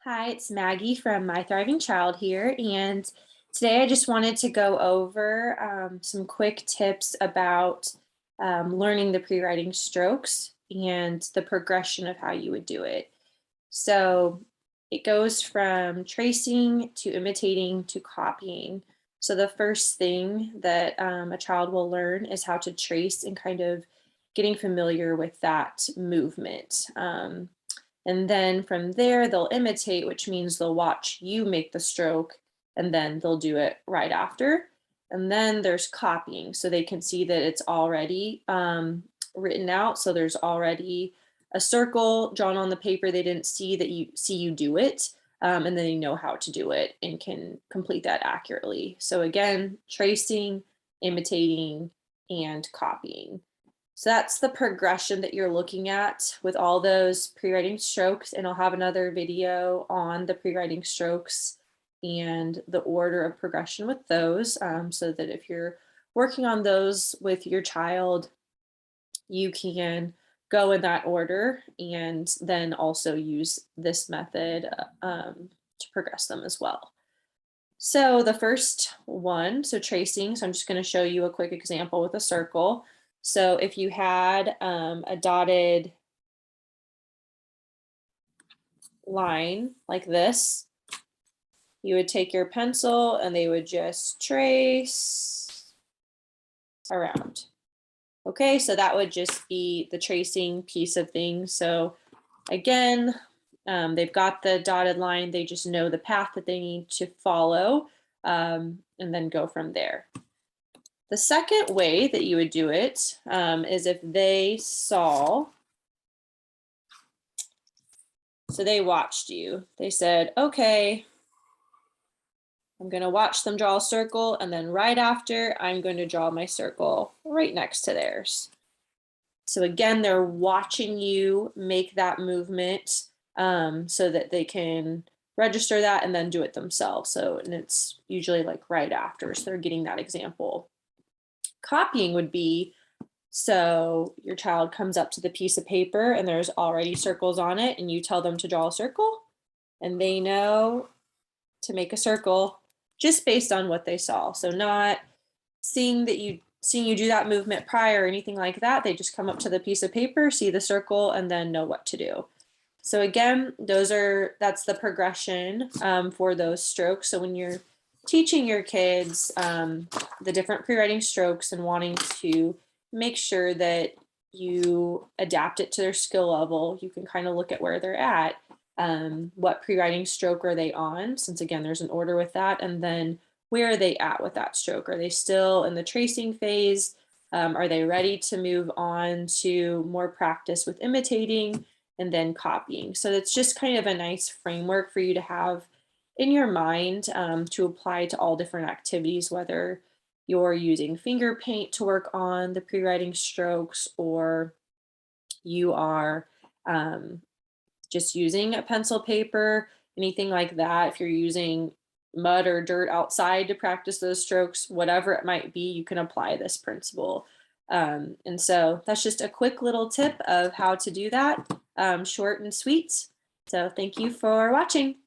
Hi, it's Maggie from My Thriving Child here, and today I just wanted to go over some quick tips about learning the pre-writing strokes and the progression of how you would do it. So it goes from tracing to imitating to copying. So the first thing that a child will learn is how to trace and kind of getting familiar with that movement. And then from there, they'll imitate, which means they'll watch you make the stroke and then they'll do it right after. And then there's copying. So they can see that it's already written out. So there's already a circle drawn on the paper. They didn't see that you do it. And then they know how to do it and can complete that accurately. So again, tracing, imitating, and copying. So that's the progression that you're looking at with all those pre-writing strokes. And I'll have another video on the pre-writing strokes and the order of progression with those, so that if you're working on those with your child, you can go in that order and then also use this method to progress them as well. So the first one, so tracing, so I'm just going to show you a quick example with a circle. So if you had a dotted line like this, you would take your pencil and they would just trace around. Okay, so that would just be the tracing piece of things. So again, they've got the dotted line, they just know the path that they need to follow, and then go from there. The second way that you would do it is if they saw, so they watched you. They said, okay, I'm going to watch them draw a circle, and then right after, I'm going to draw my circle right next to theirs. So again, they're watching you make that movement so that they can register that and then do it themselves. So, and it's usually like right after, so they're getting that example. Copying would be, so your child comes up to the piece of paper and there's already circles on it, and you tell them to draw a circle, and they know to make a circle just based on what they saw. So not seeing you do that movement prior or anything like that. They just come up to the piece of paper, see the circle, and then know what to do. So again, that's the progression for those strokes. So when you're teaching your kids the different pre-writing strokes and wanting to make sure that you adapt it to their skill level, you can kind of look at where they're at. What pre-writing stroke are they on? Since again, there's an order with that. And then where are they at with that stroke? Are they still in the tracing phase? Are they ready to move on to more practice with imitating and then copying? So it's just kind of a nice framework for you to have in your mind to apply to all different activities, whether you're using finger paint to work on the pre-writing strokes, or you are just using a pencil paper, anything like that. If you're using mud or dirt outside to practice those strokes, whatever it might be, you can apply this principle. And so that's just a quick little tip of how to do that, short and sweet. So thank you for watching.